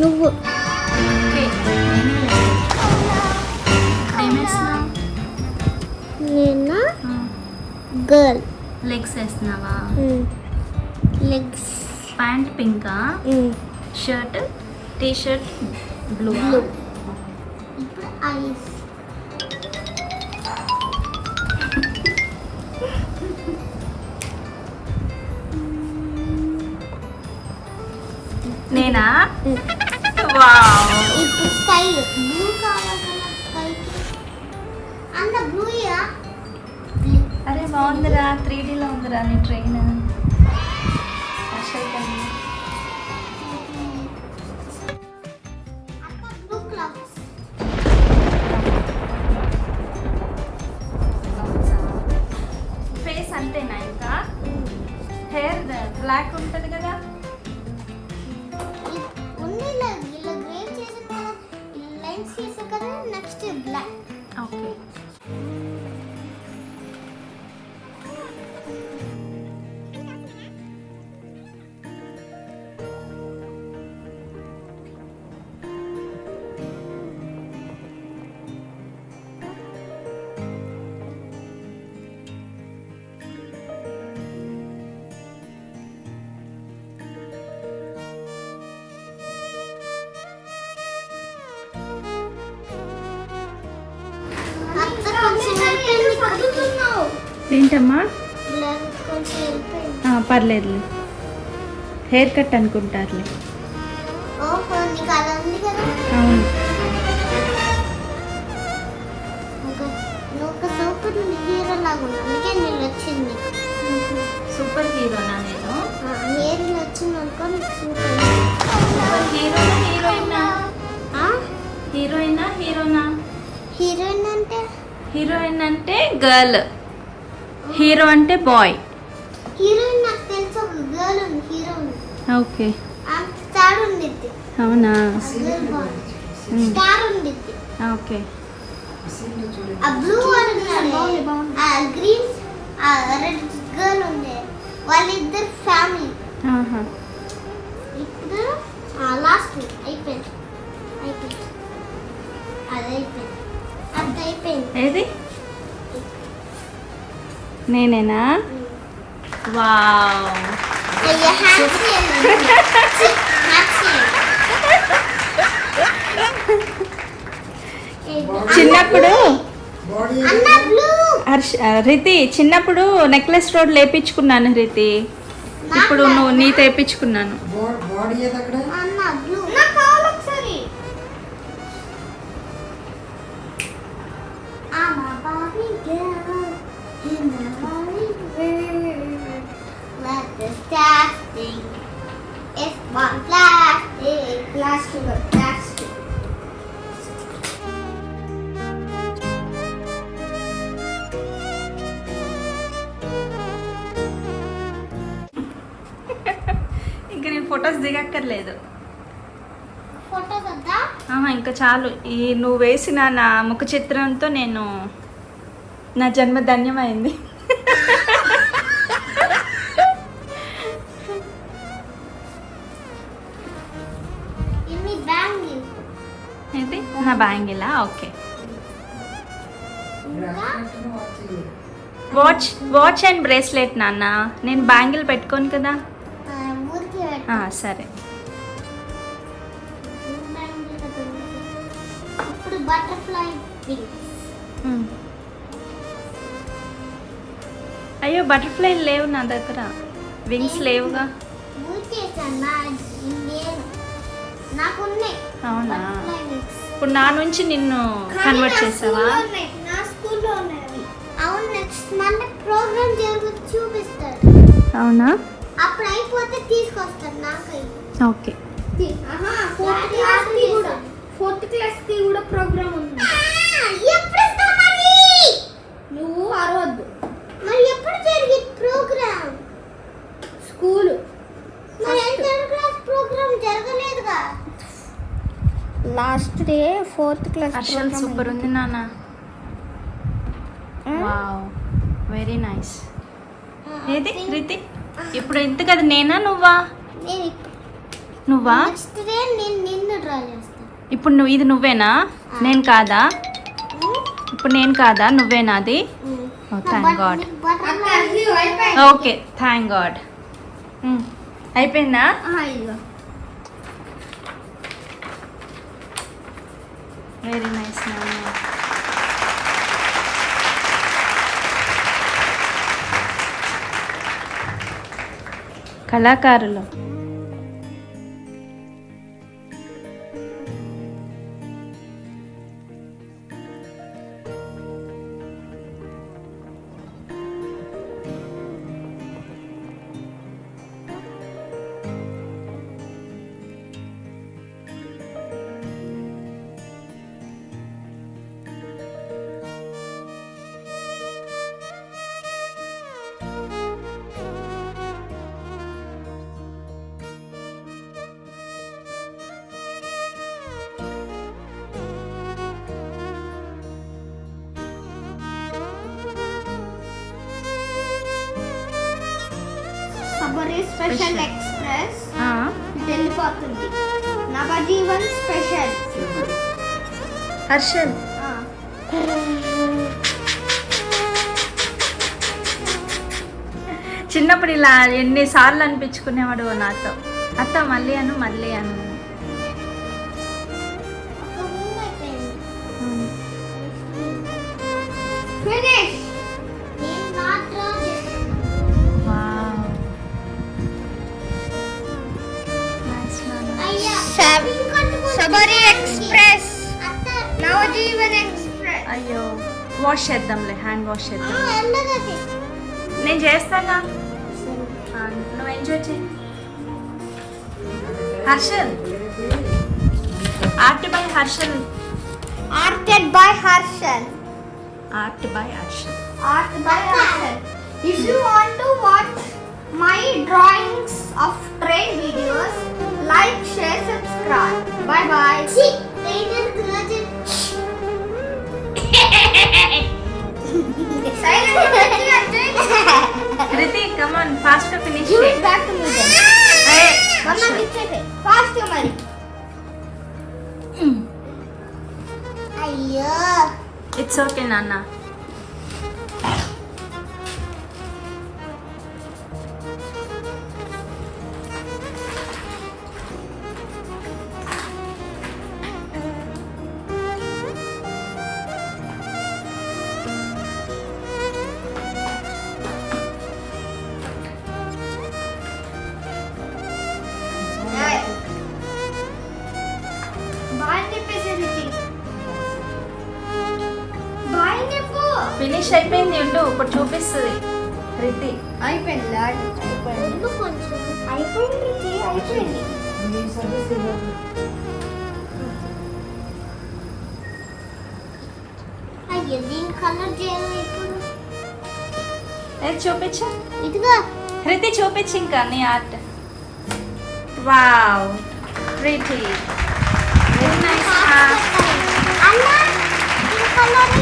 నువ్వు నేను girl. Legs వేస్తున్నావా? లెగ్స్. ప్యాంట్ పింకా? Shirt T shirt blue. ఇప్పుడు ఐస్. నేనా? వావ్. ఇప్పుడు స్కై. బ్లూ కావాలి స్కైకి. అన్న బ్లూయా? అరే బాగుందిరా, 3Dలో ఉందిరా నీ ట్రైన్. Blue clouds. ఫేస్ అంతేనా? ఇంకా హెయిర్ బ్లాక్ ఉంటుంది కదా? ఇలా గ్రే చేసిన కదా, లైన్స్ చేసా కదా, నెక్స్ట్ బ్లాక్. ఓకే. ఏంటమ్మా? పర్లేదులే, హెయిర్ కట్ అనుకుంటారులే. అవును. సూపర్ హీరోనా నేను? సూపర్ హీరోనా హీరోయినా? హీరోయినా హీరోనా? హీరోయిన్ అంటే హీరోయిన్ అంటే గర్ల్, హీరో అంటే బాయ్. హీరోయిన్ నాకు తెలుసు, ఒక గర్ల్ ఉంది హీరోయిన్. ఓకే. స్టార్ ఉండిద్ది. అవునా? స్టార్ ఉండిద్ది. ఓకే. ఆ బ్లూ ఆ గ్రీన్ ఆ రెడ్ గర్ల్ ఉండే, వాళ్ళిద్దరు ఫ్యామిలీ. ఇప్పుడు లాస్ట్ అయిపోయింది. అది అయిపోయింది. అది అయిపోయింది. ఏది? నేనేనా? వావ్. చిన్నప్పుడు రితి, చిన్నప్పుడు నెక్లెస్ రోడ్ లేపించుకున్నాను రితి. ఇప్పుడు నువ్వు నీ తెప్పించుకున్నాను. ఇంకా నేను ఫొటోస్ దిగక్కర్లేదు. ఇంకా చాలు. ఈ నువ్వు వేసిన నా ముఖ చిత్రంతో నేను నా జన్మ ధన్యమైంది. ఏంటి? నా బ్యాంగిలా? ఓకే. వాచ్ అండ్ బ్రేస్లెట్ నాన్న. నేను బ్యాంగిల్ పెట్టుకోను కదా. సరే. అయ్యో, బటర్ఫ్లై లేవు నా దగ్గర, వింగ్స్ లేవుగా. అవునా? ఇప్పుడు నా నుంచి నిన్ను కన్వర్ట్ చేసావా? అవునా? అప్పుడు అయిపోతే తీసుకొస్తాను నాకు. ఓకే. ఫోర్త్ క్లాస్ కి కూడా ప్రోగ్రామ్ ఉంది. నువ్వు అరవద్దు. మరి ఎప్పుడు జరిగే ప్రోగ్రామ్? స్కూల్. మరి థర్డ్ క్లాస్ ప్రోగ్రామ్ జరగలేదుగా. Last day fourth class. అసలు సూపర్ ఉంది నాన్న. Wow, very nice. ఏది రీతి? ఇప్పుడు ఎంత కదా, నేనా నువ్వా? నువ్వా? నెక్స్ట్ డే నేను నిన్ను డ్రా చేస్తాను. ఇప్పుడు ఇది నువ్వేనా? నేను కాదా? ఇప్పుడు నేను కాదా? నువ్వేనా అది? Thank God. Okay, thank God. అయిపోయిందా? ఇదిగో వెరీ నైస్ నాన్న. కళాకారులు. సబరీ స్పెషల్ ఎక్స్ప్రెస్ ఆ, వెళ్ళిపోతుంది. నవజీవన్ స్పెషల్. హర్షల్. చిన్నప్పుడు ఇలా ఎన్నిసార్లు అనిపించుకునేవాడు నాతో. అత్త మళ్ళీ అను, మళ్ళీ అను. ఫినిష్. నేను నాట్ డ్రా వావ్, నైస్ నాన్న. అయ్యా సబరీ ఎక్స్ప్రెస్, నవజీవన్ ఎక్స్ప్రెస్. అయ్యో, వాష్ చేద్దాంలే, హ్యాండ్ వాష్ చేద్దాం. వెళ్ళగది. నేను చేస్తాగా, నువ్వు ఎంజాయ్ చేయి. Harshal, art by Harshal. Arted by Harshal. Art by Harshal. Art by Harshal. If you want to watch my drawings of train videos, like, share, subscribe. Bye bye. ఛీ, నేను రోజు కృతి, come on, fast గా finish Give చేయి. it back to me then. Mama, ఇచ్చేసే. Fast గా మరి. అయ్యో it's okay నాన్న. బాయ్ చెప్పేసి రితి. బాయ్ చెప్పు. ఫినిష్ అయిపోయింది, ఉండు ఇప్పుడు చూపిస్తుంది రితి. అయిపోయింది లాడ్. ఎందుకు కొంచెం అయిపోయింది రితి, అయిపోయింది. అయ్యో దీని కలర్ చేయాలి ఇప్పుడు. ఏది చూపించు ఇదిగో రితి, చూపించు ఇంకా నీ art. Wow, pretty, very nice. అన్న ఈ కలర్